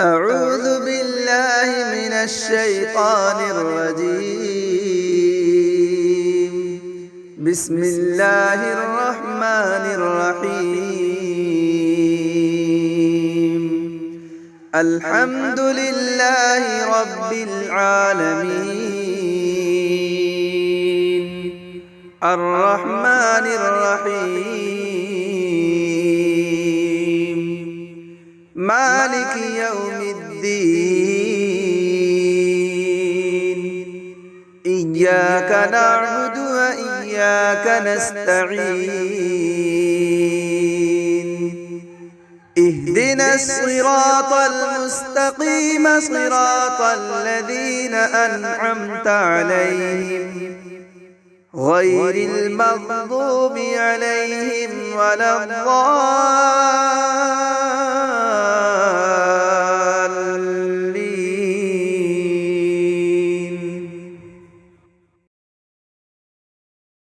أعوذ بالله من الشيطان الرجيم. بسم الله الرحمن الرحيم. الحمد لله رب العالمين، الرحمن الرحيم، مالك يوم الدين. إياك نعبد وإياك نستعين. اهدنا الصراط المستقيم، صراط الذين أنعمت عليهم غير المغضوب عليهم ولا الضالين.